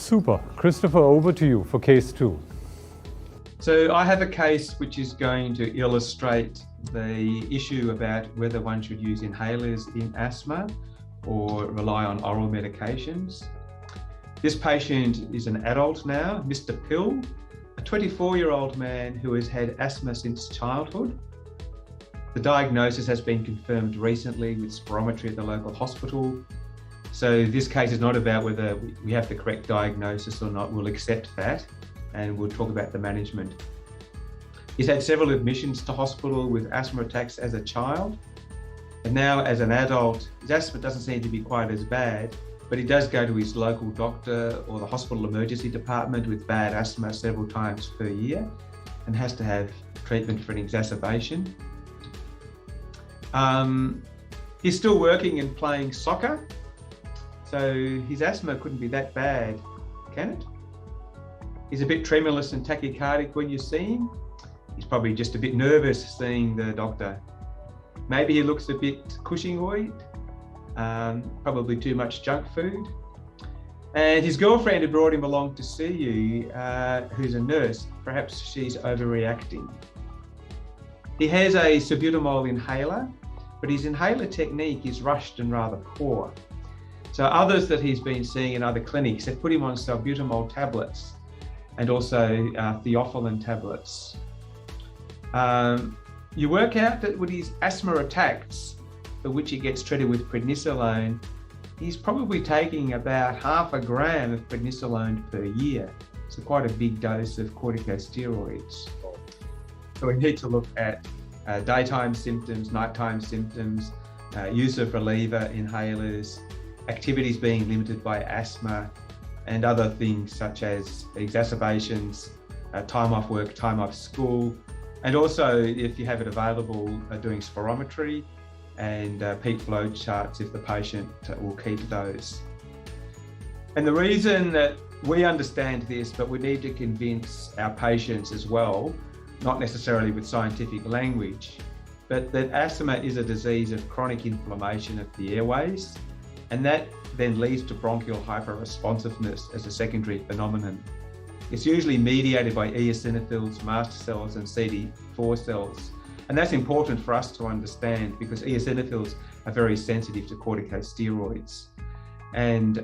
Super. Christopher, over to you for case 2. So I have a case which is going to illustrate the issue about whether one should use inhalers in asthma or rely on oral medications. This patient is an adult now, Mr. Pill, a 24-year-old man who has had asthma since childhood. The diagnosis has been confirmed recently with spirometry at the local hospital. So this case is not about whether we have the correct diagnosis or not. We'll accept that and we'll talk about the management. He's had several admissions to hospital with asthma attacks as a child. And now as an adult, his asthma doesn't seem to be quite as bad, but he does go to his local doctor or the hospital emergency department with bad asthma several times per year and has to have treatment for an exacerbation. He's still working and playing soccer, so his asthma couldn't be that bad, can it? He's a bit tremulous and tachycardic when you see him. He's probably just a bit nervous seeing the doctor. Maybe he looks a bit Cushingoid, probably too much junk food. And his girlfriend had brought him along to see you, who's a nurse. Perhaps she's overreacting. He has a salbutamol inhaler, but his inhaler technique is rushed and rather poor. So others that he's been seeing in other clinics have put him on salbutamol tablets and also Theophylline tablets. You work out that with his asthma attacks, for which he gets treated with prednisolone, he's probably taking about 0.5 gram of prednisolone per year. So quite a big dose of corticosteroids. So we need to look at daytime symptoms, nighttime symptoms, use of reliever inhalers, activities being limited by asthma, and other things such as exacerbations, time off work, time off school, and also, if you have it available, doing spirometry and peak flow charts if the patient will keep those. And the reason that we understand this, but we need to convince our patients as well, not necessarily with scientific language, but that asthma is a disease of chronic inflammation of the airways, and that then leads to bronchial hyperresponsiveness as a secondary phenomenon. It's usually mediated by eosinophils, mast cells, and CD4 cells. And that's important for us to understand because eosinophils are very sensitive to corticosteroids. And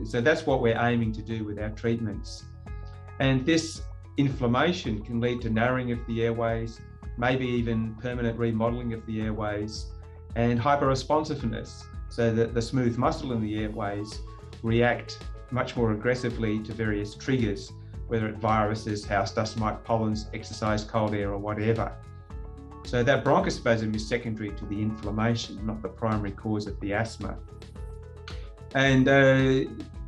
so that's what we're aiming to do with our treatments. And this inflammation can lead to narrowing of the airways, maybe even permanent remodeling of the airways, and hyperresponsiveness, so that the smooth muscle in the airways react much more aggressively to various triggers, whether it's viruses, house dust mite, pollens, exercise, cold air, or whatever. So that bronchospasm is secondary to the inflammation, not the primary cause of the asthma. And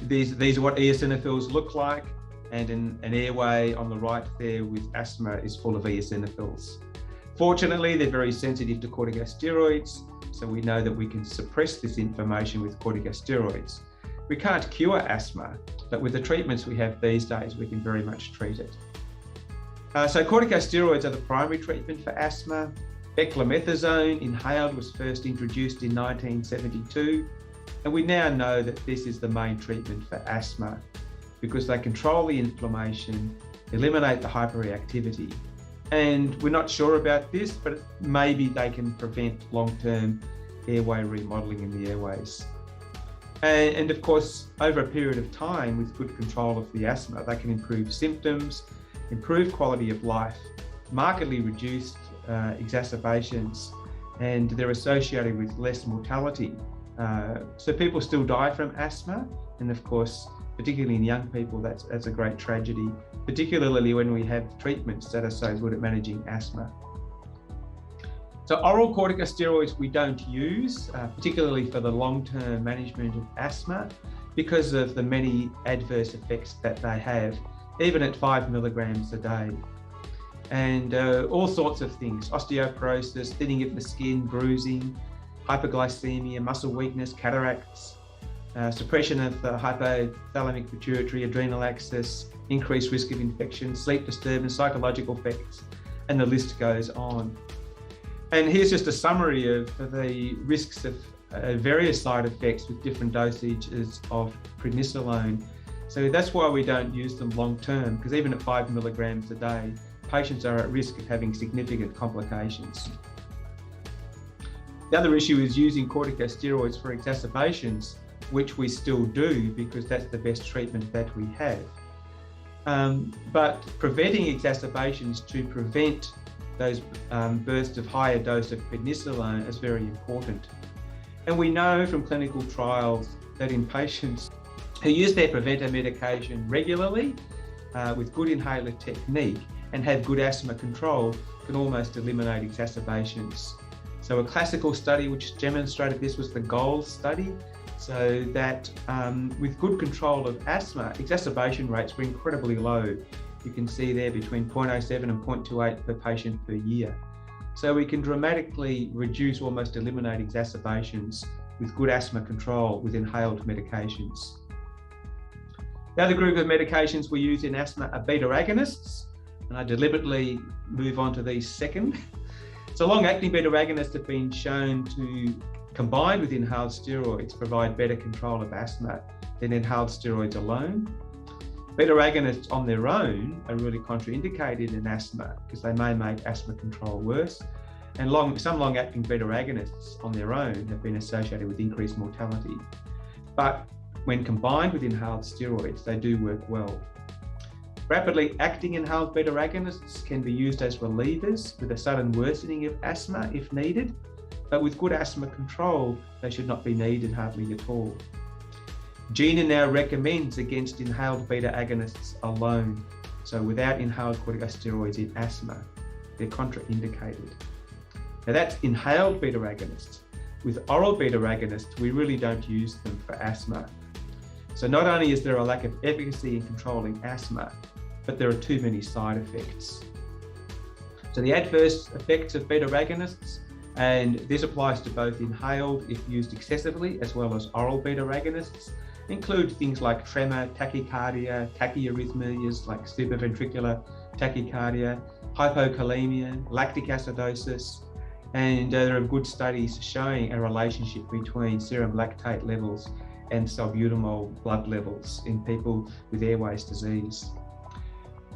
these are what eosinophils look like. And an airway on the right there with asthma is full of eosinophils. Fortunately, they're very sensitive to corticosteroids, so we know that we can suppress this inflammation with corticosteroids. We can't cure asthma, but with the treatments we have these days, we can very much treat it. So corticosteroids are the primary treatment for asthma. Beclomethasone inhaled was first introduced in 1972, and we now know that this is the main treatment for asthma because they control the inflammation, eliminate the hyperreactivity. And we're not sure about this, but maybe they can prevent long-term airway remodeling in the airways. And of course, over a period of time, with good control of the asthma, they can improve symptoms, improve quality of life, markedly reduce exacerbations, and they're associated with less mortality. So people still die from asthma, and of course, particularly in young people, that's a great tragedy, particularly when we have treatments that are so good at managing asthma. So oral corticosteroids we don't use, particularly for the long-term management of asthma, because of the many adverse effects that they have, even at 5 milligrams a day. And all sorts of things, osteoporosis, thinning of the skin, bruising, hyperglycemia, muscle weakness, cataracts, suppression of the hypothalamic pituitary adrenal axis, increased risk of infection, sleep disturbance, psychological effects, and the list goes on. And here's just a summary of the risks of various side effects with different dosages of prednisolone. So that's why we don't use them long term, because even at 5 milligrams a day, patients are at risk of having significant complications. The other issue is using corticosteroids for exacerbations, which we still do because that's the best treatment that we have. But preventing exacerbations to prevent those bursts of higher dose of prednisolone is very important. And we know from clinical trials that in patients who use their preventer medication regularly with good inhaler technique and have good asthma control can almost eliminate exacerbations. So a classical study which demonstrated this was the GOLD study, so that with good control of asthma, exacerbation rates were incredibly low. You can see there between 0.07 and 0.28 per patient per year. So we can dramatically reduce, almost eliminate exacerbations with good asthma control with inhaled medications. The other group of medications we use in asthma are beta agonists, and I deliberately move on to these second. So long-acting beta agonists have been shown to, combined with inhaled steroids, provide better control of asthma than inhaled steroids alone. Beta agonists on their own are really contraindicated in asthma because they may make asthma control worse. And some long-acting beta agonists on their own have been associated with increased mortality. But when combined with inhaled steroids, they do work well. Rapidly acting inhaled beta agonists can be used as relievers with a sudden worsening of asthma if needed, but with good asthma control, they should not be needed hardly at all. GINA now recommends against inhaled beta agonists alone, so without inhaled corticosteroids in asthma, they're contraindicated. Now that's inhaled beta agonists. With oral beta agonists, we really don't use them for asthma. So not only is there a lack of efficacy in controlling asthma, but there are too many side effects. So the adverse effects of beta agonists, and this applies to both inhaled if used excessively as well as oral beta agonists, include things like tremor, tachycardia, tachyarrhythmias like supraventricular tachycardia, hypokalemia, lactic acidosis, and there are good studies showing a relationship between serum lactate levels and salbutamol blood levels in people with airways disease.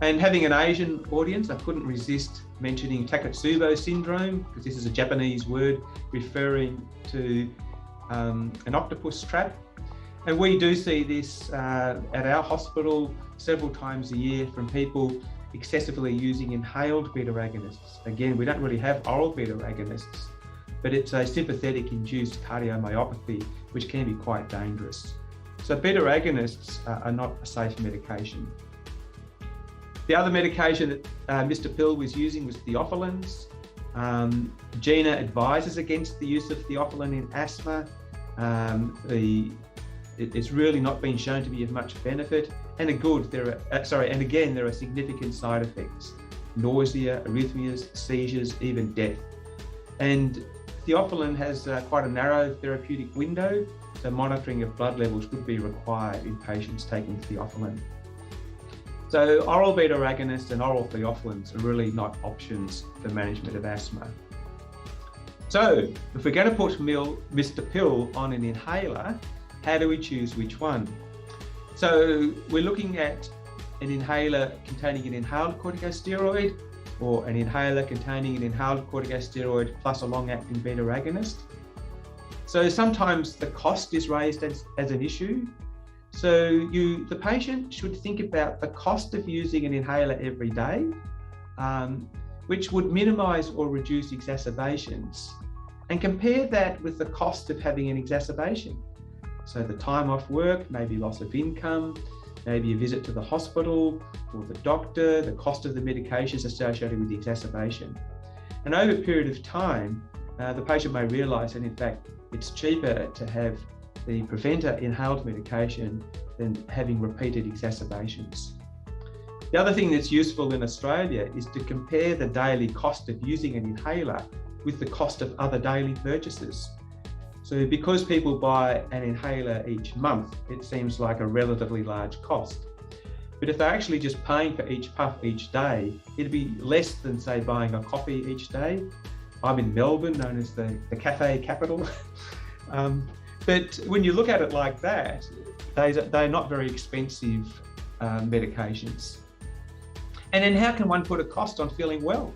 And having an Asian audience, I couldn't resist mentioning Takotsubo syndrome, because this is a Japanese word referring to an octopus trap. And we do see this at our hospital several times a year from people excessively using inhaled beta agonists. Again, we don't really have oral beta agonists, but it's a sympathetic induced cardiomyopathy, which can be quite dangerous. So beta agonists are not a safe medication. The other medication that Mr. Pill was using was Theophylline. GINA advises against the use of Theophylline in asthma. It's really not been shown to be of much benefit. And again, there are significant side effects: nausea, arrhythmias, seizures, even death. And Theophylline has quite a narrow therapeutic window, so monitoring of blood levels would be required in patients taking Theophylline. So oral beta agonists and oral theophylines are really not options for management of asthma. So if we're going to put Mr. Pill on an inhaler, how do we choose which one? So we're looking at an inhaler containing an inhaled corticosteroid, or an inhaler containing an inhaled corticosteroid plus a long-acting beta agonist. So sometimes the cost is raised as an issue. So the patient should think about the cost of using an inhaler every day, which would minimize or reduce exacerbations, and compare that with the cost of having an exacerbation. So the time off work, maybe loss of income, maybe a visit to the hospital or the doctor, the cost of the medications associated with the exacerbation. And over a period of time, the patient may realize that in fact it's cheaper to have the preventer inhaled medication than having repeated exacerbations. The other thing that's useful in Australia is to compare the daily cost of using an inhaler with the cost of other daily purchases. So because people buy an inhaler each month, it seems like a relatively large cost. But if they're actually just paying for each puff each day, it'd be less than, say, buying a coffee each day. I'm in Melbourne, known as the cafe capital. But when you look at it like that, they're not very expensive medications. And then how can one put a cost on feeling well,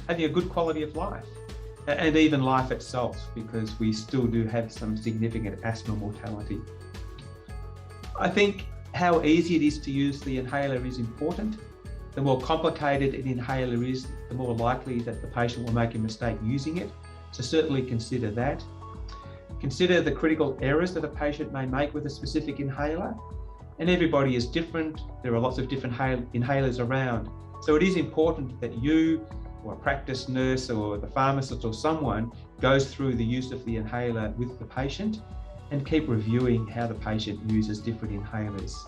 having a good quality of life, and even life itself, because we still do have some significant asthma mortality. I think how easy it is to use the inhaler is important. The more complicated an inhaler is, the more likely that the patient will make a mistake using it. So certainly consider that. Consider the critical errors that a patient may make with a specific inhaler. And everybody is different. There are lots of different inhalers around. So it is important that you, or a practice nurse, or the pharmacist, or someone goes through the use of the inhaler with the patient and keep reviewing how the patient uses different inhalers.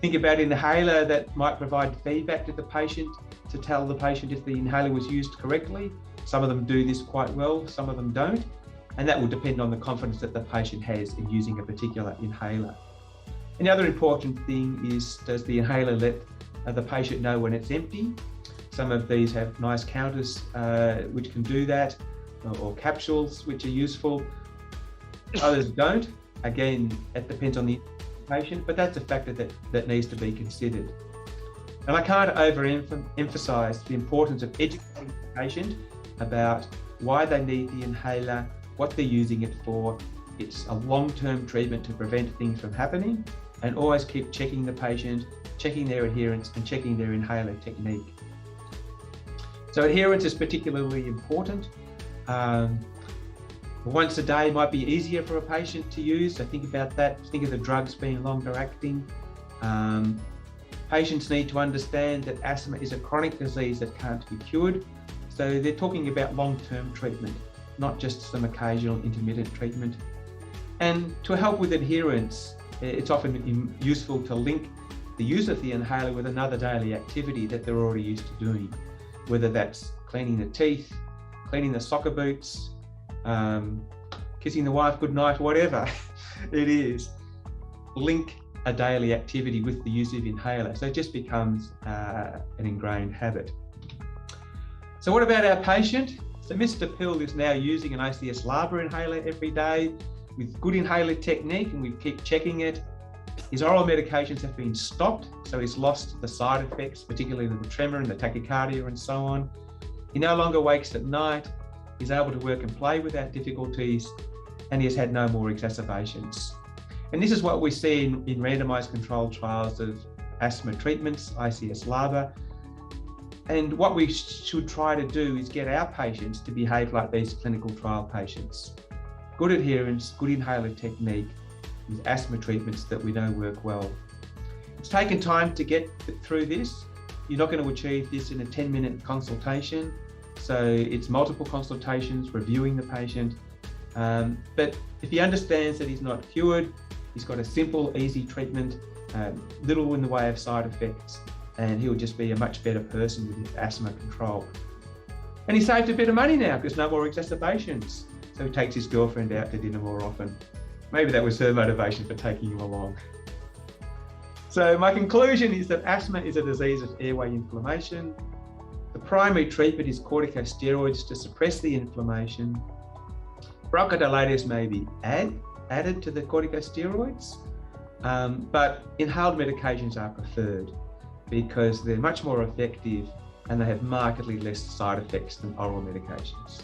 Think about an inhaler that might provide feedback to the patient to tell the patient if the inhaler was used correctly. Some of them do this quite well, some of them don't. And that will depend on the confidence that the patient has in using a particular inhaler. Another important thing is, does the inhaler let the patient know when it's empty? Some of these have nice counters which can do that, or capsules which are useful. Others don't. Again, it depends on the patient, but that's a factor that needs to be considered. And I can't overemphasize the importance of educating the patient about why they need the inhaler, what they're using it for. It's a long-term treatment to prevent things from happening, and always keep checking the patient, checking their adherence, and checking their inhaler technique. So adherence is particularly important. Once a day might be easier for a patient to use, so think about that. Think of the drugs being longer acting. Patients need to understand that asthma is a chronic disease that can't be cured. So they're talking about long-term treatment, not just some occasional intermittent treatment. And to help with adherence, it's often useful to link the use of the inhaler with another daily activity that they're already used to doing, whether that's cleaning the teeth, cleaning the soccer boots, kissing the wife goodnight, whatever it is. Link a daily activity with the use of inhaler, so it just becomes an ingrained habit. So what about our patient? So Mr. Pill is now using an ACS-LABA inhaler every day with good inhaler technique, and we keep checking it. His oral medications have been stopped, so he's lost the side effects, particularly the tremor and the tachycardia and so on. He no longer wakes at night. He's able to work and play without difficulties, and he has had no more exacerbations. And this is what we see in randomized controlled trials of asthma treatments, ACS-LABA. And what we should try to do is get our patients to behave like these clinical trial patients. Good adherence, good inhaler technique with asthma treatments that we know work well. It's taken time to get through this. You're not going to achieve this in a 10-minute consultation. So it's multiple consultations, reviewing the patient. But if he understands that he's not cured, he's got a simple, easy treatment, little in the way of side effects, and he'll just be a much better person with his asthma control. And he saved a bit of money now because no more exacerbations. So he takes his girlfriend out to dinner more often. Maybe that was her motivation for taking him along. So my conclusion is that asthma is a disease of airway inflammation. The primary treatment is corticosteroids to suppress the inflammation. Bronchodilators may be added to the corticosteroids, but inhaled medications are preferred because they're much more effective and they have markedly less side effects than oral medications.